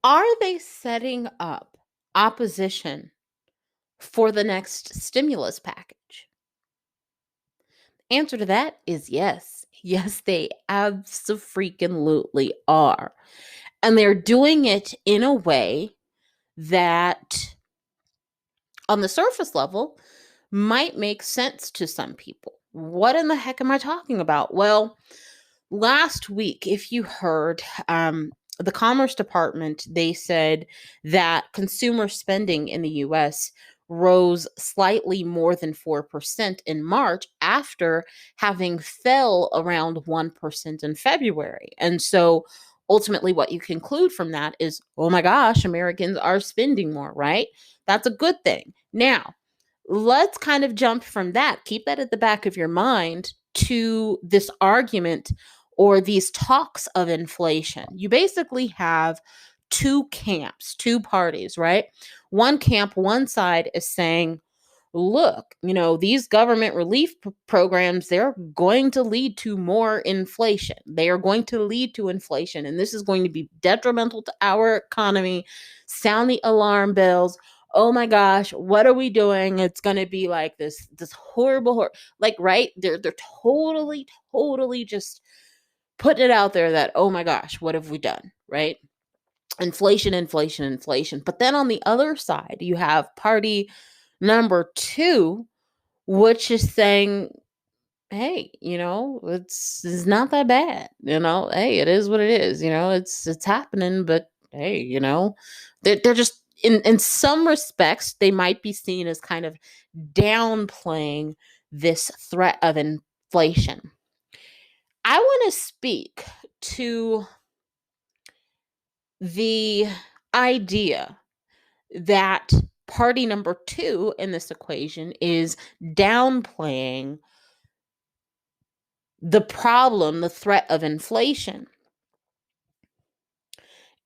Are they setting up opposition for the next stimulus package? Answer to that is yes. Yes, they abso-freaking-lutely are. And they're doing it in a way that, on the surface level, might make sense to some people. What in the heck am I talking about? Well, last week, if you heard, the Commerce Department, they said that consumer spending in the US rose slightly more than 4% in March after having fell around 1% in February. And so ultimately what you conclude from that is, oh my gosh, Americans are spending more, right? That's a good thing. Now, let's kind of jump from that. Keep that at the back of your mind to this argument or these talks of inflation. You basically have two camps, two parties, right? One camp, one side is saying, look, these government relief programs, they're going to lead to more inflation. They are going to lead to inflation, and this is going to be detrimental to our economy. Sound the alarm bells. Oh my gosh, what are we doing? It's going to be like this horrible like, right? They're totally just putting it out there that, oh my gosh, what have we done, right? Inflation. But then on the other side, you have party number two, which is saying, hey, it's not that bad. Hey, it is what it is. It's happening, but hey, they're just, in some respects, they might be seen as kind of downplaying this threat of inflation. I want to speak to the idea that party number two in this equation is downplaying the problem, the threat of inflation.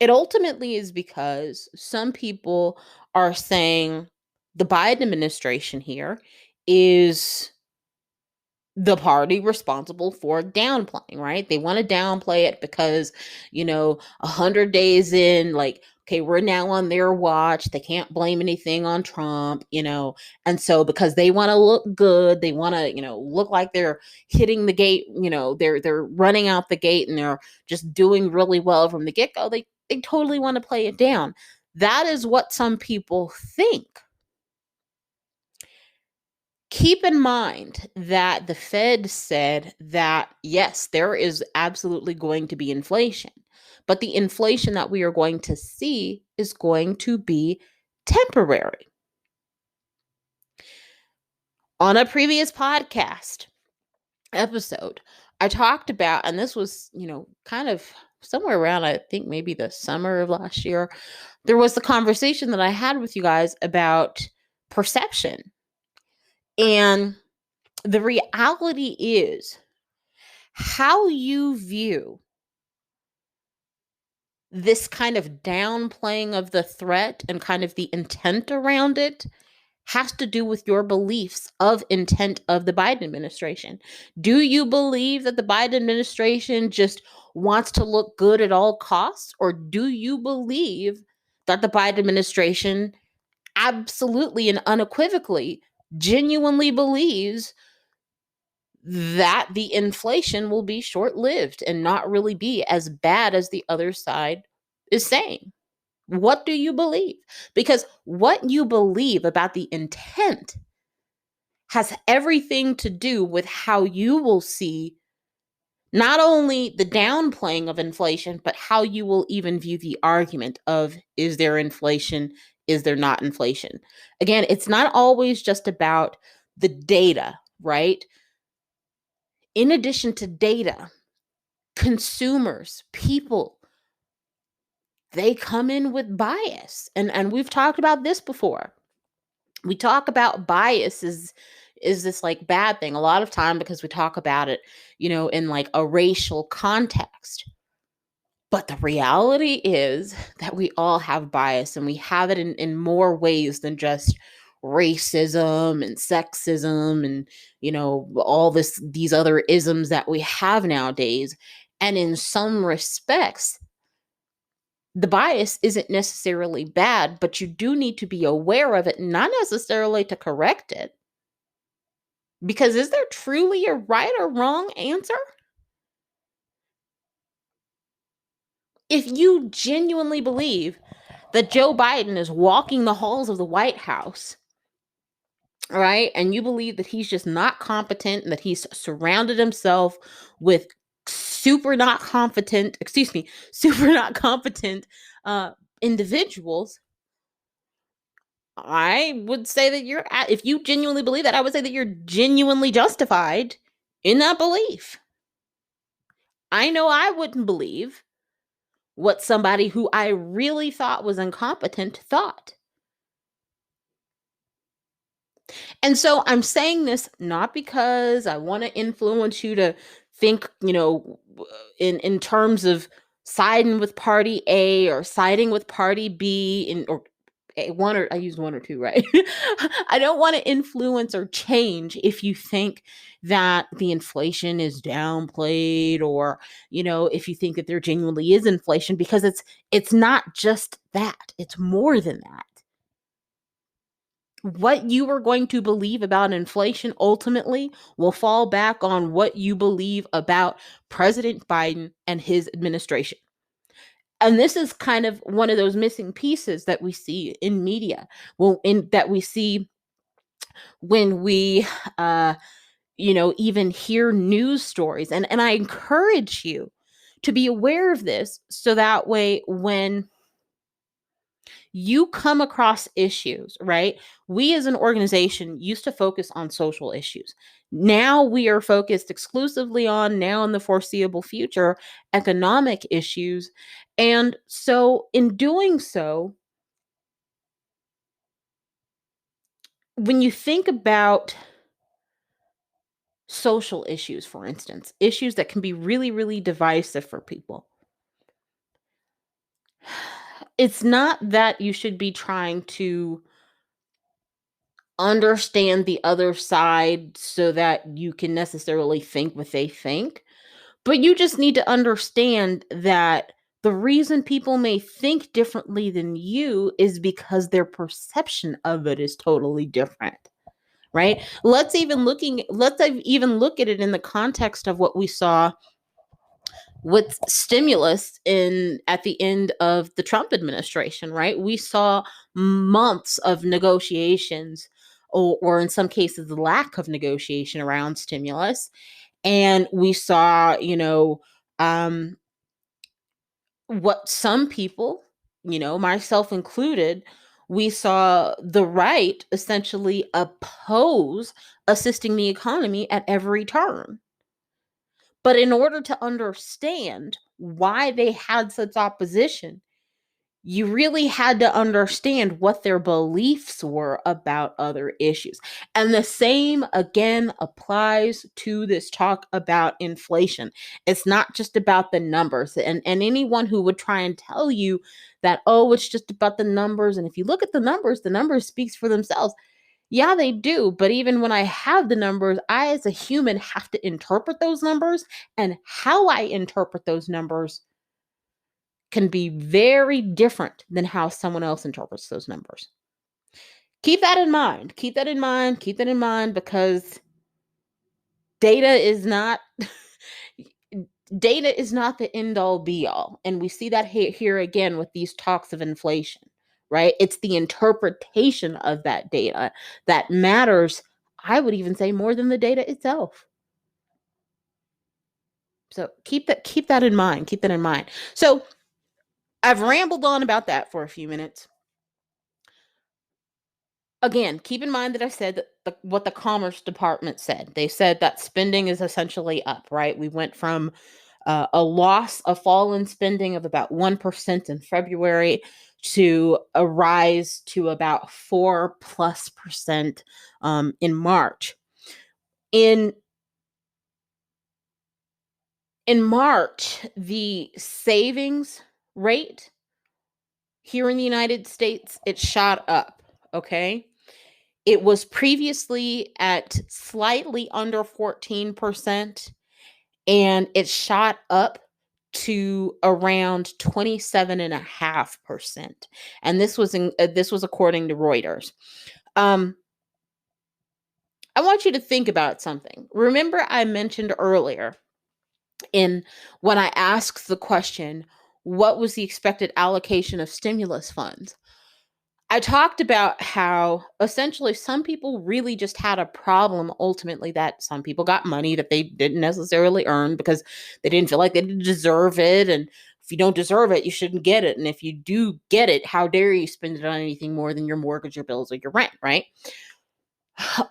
It ultimately is because some people are saying the Biden administration here is the party responsible for downplaying, right? They want to downplay it because, 100 days in, like, okay, we're now on their watch. They can't blame anything on Trump, and so because they want to look good, they want to, look like they're hitting the gate, they're running out the gate and they're just doing really well from the get-go. They totally want to play it down. That is what some people think. Keep in mind that the Fed said that, yes, there is absolutely going to be inflation, but the inflation that we are going to see is going to be temporary. On a previous podcast episode, I talked about, and this was, kind of somewhere around, I think maybe the summer of last year, there was the conversation that I had with you guys about perception. And the reality is, how you view this kind of downplaying of the threat and kind of the intent around it has to do with your beliefs of intent of the Biden administration. Do you believe that the Biden administration just wants to look good at all costs? Or do you believe that the Biden administration absolutely and unequivocally, genuinely believes that the inflation will be short-lived and not really be as bad as the other side is saying? What do you believe? Because what you believe about the intent has everything to do with how you will see not only the downplaying of inflation, but how you will even view the argument of, is there inflation? Is there not inflation? Again, it's not always just about the data, right? In addition to data, consumers, people, they come in with bias. And we've talked about this before. We talk about bias is this like bad thing a lot of time because we talk about it, in like a racial context. But the reality is that we all have bias, and we have it in more ways than just racism and sexism and, all these other isms that we have nowadays. And in some respects, The bias isn't necessarily bad, but you do need to be aware of it, not necessarily to correct it. Because is there truly a right or wrong answer? If you genuinely believe that Joe Biden is walking the halls of the White House, right, and you believe that he's just not competent and that he's surrounded himself with super not competent individuals, I would say that if you genuinely believe that, I would say that you're genuinely justified in that belief. I know I wouldn't believe what somebody who I really thought was incompetent thought. And so I'm saying this not because I want to influence you to think, in terms of siding with party A or siding with party B or one, or I used one or two, right? I don't want to influence or change if you think that the inflation is downplayed, or if you think that there genuinely is inflation, because it's not just that. It's more than that. What you are going to believe about inflation ultimately will fall back on what you believe about President Biden and his administration. And this is kind of one of those missing pieces that we see in media. That we see when we, even hear news stories. And I encourage you to be aware of this, so that way when you come across issues, right? We as an organization used to focus on social issues. Now we are focused exclusively on, now in the foreseeable future, economic issues. And so in doing so, when you think about social issues, for instance, issues that can be really, really divisive for people, it's not that you should be trying to understand the other side so that you can necessarily think what they think, but you just need to understand that the reason people may think differently than you is because their perception of it is totally different, right? Let's even look at it in the context of what we saw with stimulus in at the end of the Trump administration, right? We saw months of negotiations, or in some cases the lack of negotiation around stimulus. And we saw, um, what some people, myself included, we saw the right essentially oppose assisting the economy at every turn. But in order to understand why they had such opposition, you really had to understand what their beliefs were about other issues. And the same again applies to this talk about inflation. It's not just about the numbers. And anyone who would try and tell you that, oh, it's just about the numbers, and if you look at the numbers speaks for themselves. Yeah, they do. But even when I have the numbers, I as a human have to interpret those numbers, and how I interpret those numbers can be very different than how someone else interprets those numbers. Keep that in mind. Keep that in mind. Keep that in mind, because data is not data is not the end all be all. And we see that here again with these talks of inflation, right? It's the interpretation of that data that matters. I would even say more than the data itself. So keep that in mind. Keep that in mind. So I've rambled on about that for a few minutes. Again, keep in mind that I said that what the Commerce Department said. They said that spending is essentially up, right? We went from a fall in spending of about 1% in February to a rise to about 4+% in March. In March, the savings rate here in the United States, it shot up, okay? It was previously at slightly under 14%, and it shot up to around 27.5%. And this was according to Reuters. I want you to think about something. Remember, I mentioned earlier in when I asked the question, what was the expected allocation of stimulus funds? I talked about how essentially some people really just had a problem ultimately, that some people got money that they didn't necessarily earn because they didn't feel like they didn't deserve it. And if you don't deserve it, you shouldn't get it. And if you do get it, how dare you spend it on anything more than your mortgage, your bills, or your rent, right?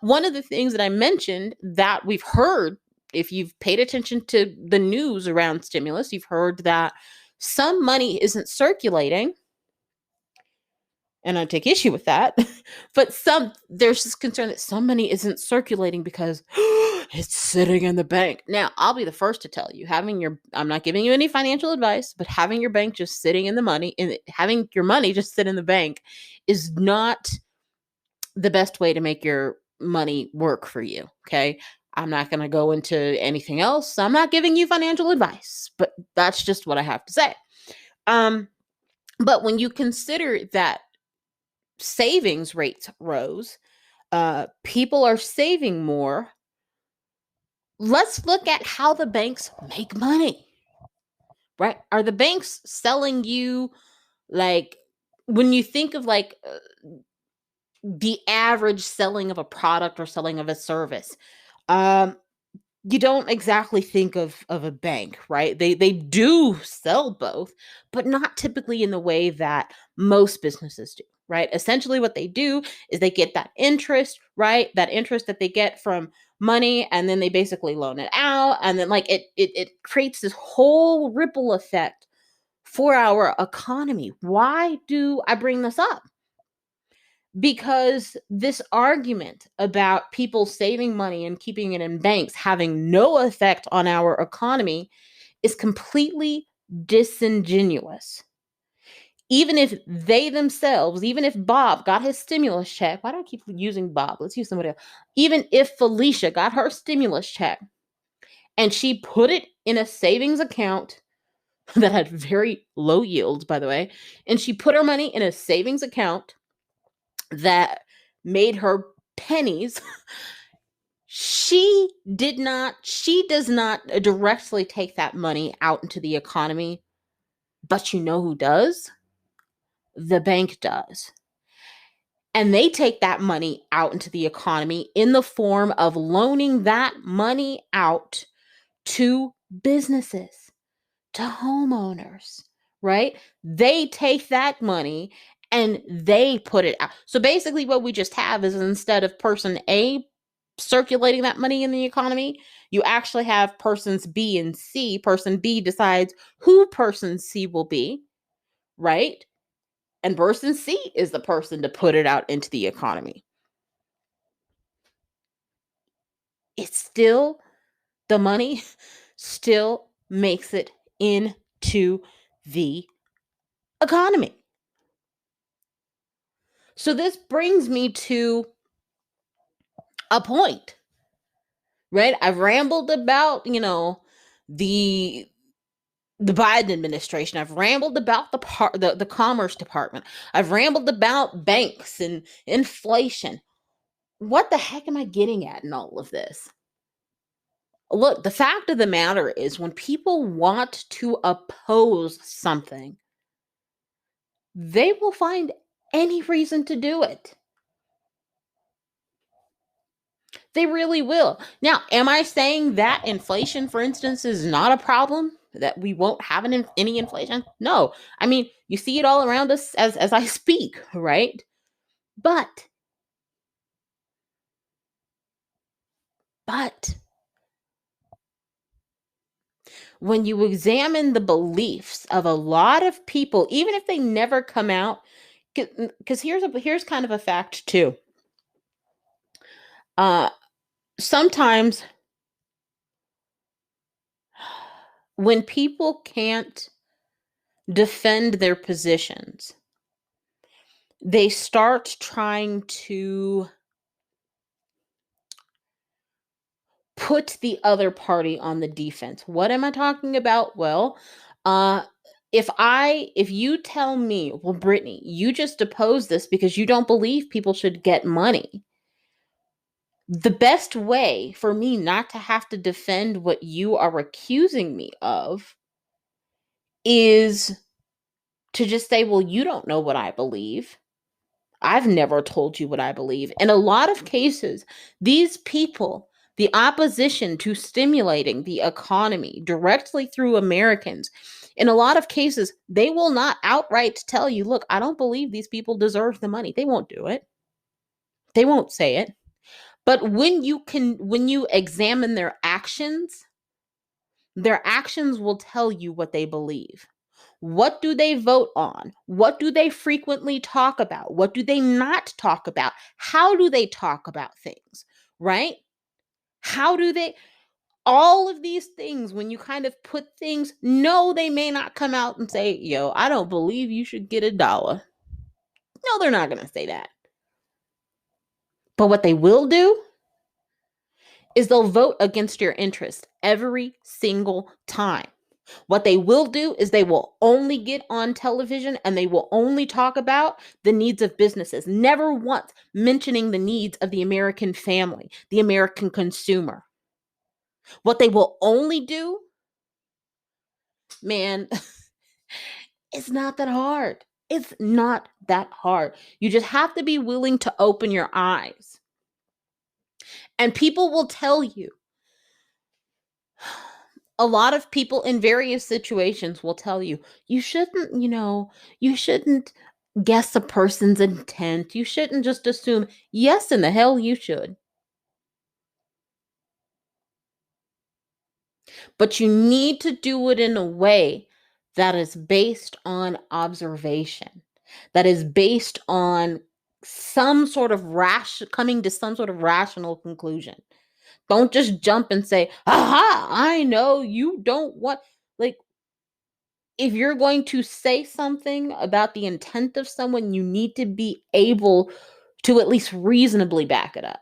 One of the things that I mentioned that we've heard, if you've paid attention to the news around stimulus, you've heard that some money isn't circulating, and I take issue with that. But there's this concern that some money isn't circulating because it's sitting in the bank. Now, I'll be the first to tell you, I'm not giving you any financial advice, but having your bank just sitting in the money and having your money just sit in the bank is not the best way to make your money work for you. Okay. I'm not going to go into anything else. I'm not giving you financial advice, but that's just what I have to say. But when you consider that savings rates rose, people are saving more. Let's look at how the banks make money, right? Are the banks selling you, like, when you think of like the average selling of a product or selling of a service, um, you don't exactly think of a bank, right? They do sell both, but not typically in the way that most businesses do, right? Essentially what they do is they get that interest, right? That interest that they get from money, and then they basically loan it out, and then like it creates this whole ripple effect for our economy. Why do I bring this up? Because this argument about people saving money and keeping it in banks having no effect on our economy is completely disingenuous. Even if they themselves, even if Bob got his stimulus check, why do I keep using Bob? Let's use somebody else. Even if Felicia got her stimulus check and she put it in a savings account that had very low yields, by the way, and she put her money in a savings account that made her pennies, she does not directly take that money out into the economy. But you know who does? The bank does. And they take that money out into the economy in the form of loaning that money out to businesses, to homeowners, right? They take that money and they put it out. So basically, what we just have is, instead of person A circulating that money in the economy, you actually have persons B and C. Person B decides who person C will be, right? And person C is the person to put it out into the economy. It's still, the money still makes it into the economy. So this brings me to a point, right? I've rambled about, the Biden administration. I've rambled about the Commerce Department. I've rambled about banks and inflation. What the heck am I getting at in all of this? Look, the fact of the matter is, when people want to oppose something, they will find any reason to do it. They really will. Now, am I saying that inflation, for instance, is not a problem? That we won't have any inflation? No. I mean, you see it all around us as I speak, right? But when you examine the beliefs of a lot of people, even if they never come out, because here's kind of a fact too. Uh, Sometimes when people can't defend their positions, they start trying to put the other party on the defense. What am I talking about? Well, Uh, if you tell me, well, Brittany, you just oppose this because you don't believe people should get money. The best way for me not to have to defend what you are accusing me of is to just say, well, you don't know what I believe. I've never told you what I believe. In a lot of cases, these people, the opposition to stimulating the economy directly through Americans, in a lot of cases, they will not outright tell you, look, I don't believe these people deserve the money. They won't do it. They won't say it. But when you examine their actions will tell you what they believe. What do they vote on? What do they frequently talk about? What do they not talk about? How do they talk about things? Right? How do they all of these things, when you kind of put things, no, they may not come out and say, yo, I don't believe you should get $1. No, they're not going to say that. But what they will do is they'll vote against your interest every single time. What they will do is they will only get on television and they will only talk about the needs of businesses, never once mentioning the needs of the American family, the American consumer. What they will only do, man, it's not that hard. It's not that hard. You just have to be willing to open your eyes. And people will tell you, a lot of people in various situations will tell you, you shouldn't guess a person's intent. You shouldn't just assume. Yes, in the hell you should. But you need to do it in a way that is based on observation, that is based on coming to some sort of rational conclusion. Don't just jump and say, aha, I know you don't want, like, if you're going to say something about the intent of someone, you need to be able to at least reasonably back it up.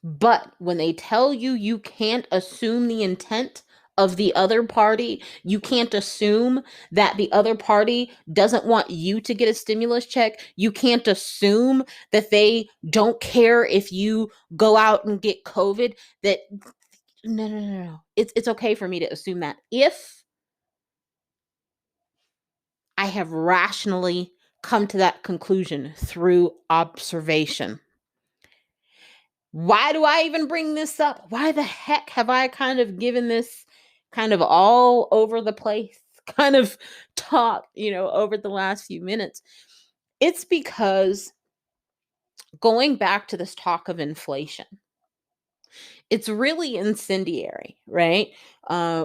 But when they tell you you can't assume the intent of the other party, you can't assume that the other party doesn't want you to get a stimulus check, you can't assume that they don't care if you go out and get COVID, that no. It's okay for me to assume that if I have rationally come to that conclusion through observation. Why do I even bring this up? Why the heck have I kind of given this kind of all over the place kind of talk, over the last few minutes? It's because going back to this talk of inflation, it's really incendiary, right?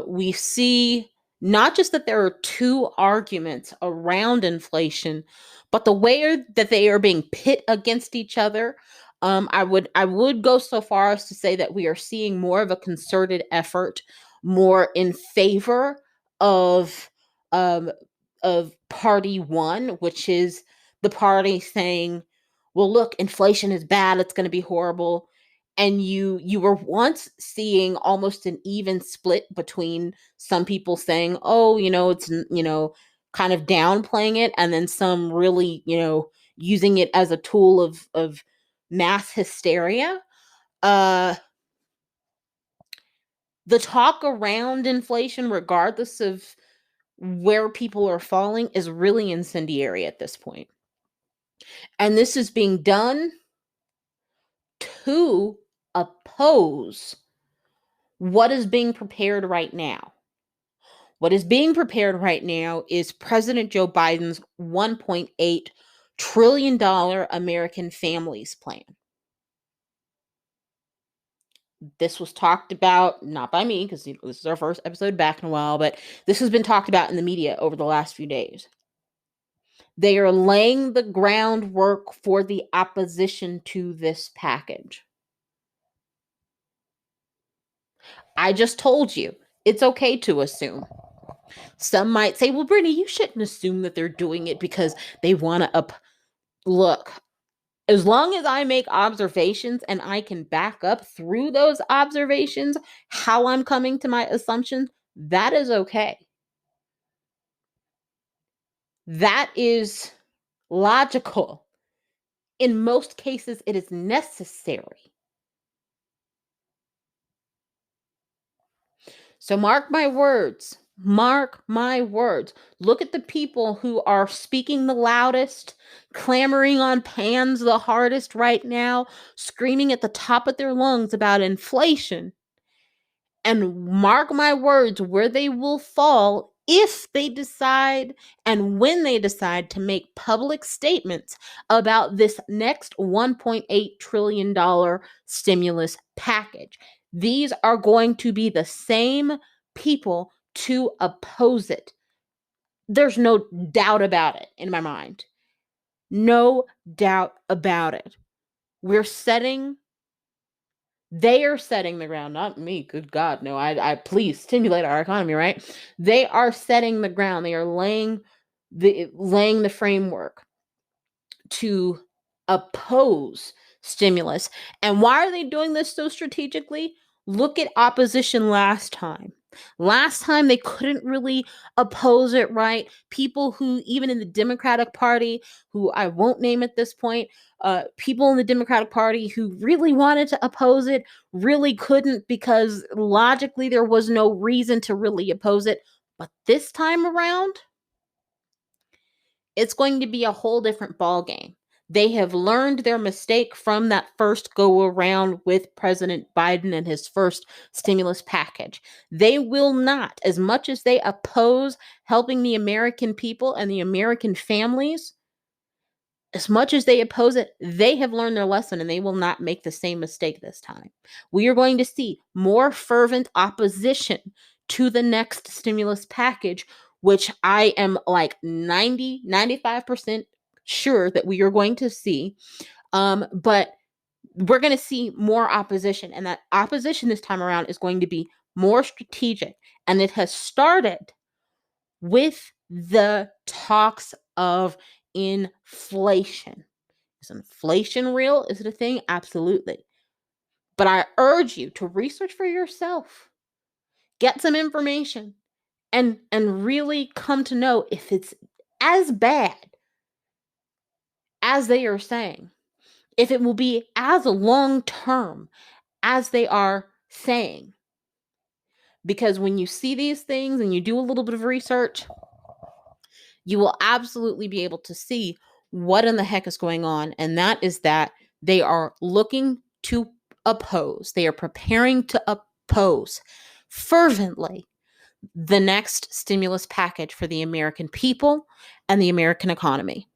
We see not just that there are two arguments around inflation, but the way that they are being pit against each other. I would go so far as to say that we are seeing more of a concerted effort, more in favor of um, party one, which is the party saying, "Well, look, inflation is bad; it's going to be horrible." And you were once seeing almost an even split between some people saying, oh, it's kind of downplaying it, and then some really using it as a tool of mass hysteria. uh the talk around inflation, regardless of where people are falling, is really incendiary at this point, and this is being done to oppose what is being prepared right now. What is being prepared right now is President Joe Biden's $1.8 trillion American Families Plan. This was talked about, not by me, because this is our first episode back in a while, but this has been talked about in the media over the last few days. They are laying the groundwork for the opposition to this package. I just told you, it's okay to assume. Some might say, well, Brittany, you shouldn't assume that they're doing it because they want to look. As long as I make observations and I can back up through those observations how I'm coming to my assumptions, that is okay. That is logical. In most cases, it is necessary. So mark my words. Mark my words. Look at the people who are speaking the loudest, clamoring on pans the hardest right now, screaming at the top of their lungs about inflation. And mark my words, where they will fall if they decide and when they decide to make public statements about this next $1.8 trillion stimulus package. These are going to be the same people to oppose it. There's no doubt about it in my mind. No doubt about it. They are setting the ground, not me. Good God, no. I please stimulate our economy, right? They are setting the ground. They are laying the framework to oppose stimulus. And why are they doing this so strategically? Look at opposition last time. Last time they couldn't really oppose it, right? People who, even in the Democratic Party, who I won't name at this point, people in the Democratic Party who really wanted to oppose it really couldn't because logically there was no reason to really oppose it. But this time around, it's going to be a whole different ball game. They have learned their mistake from that first go around with President Biden and his first stimulus package. They will not, as much as they oppose helping the American people and the American families, as much as they oppose it, they have learned their lesson and they will not make the same mistake this time. We are going to see more fervent opposition to the next stimulus package, which I am like 95% sure that we are going to see. But we're going to see more opposition, and that opposition this time around is going to be more strategic. And it has started with the talks of inflation. Is inflation real? Is it a thing? Absolutely. But I urge you to research for yourself. Get some information and really come to know if it's as bad as they are saying. If it will be as long term as they are saying. Because when you see these things and you do a little bit of research, you will absolutely be able to see what in the heck is going on. And that is that they are looking to oppose, they are preparing to oppose fervently the next stimulus package for the American people and the American economy.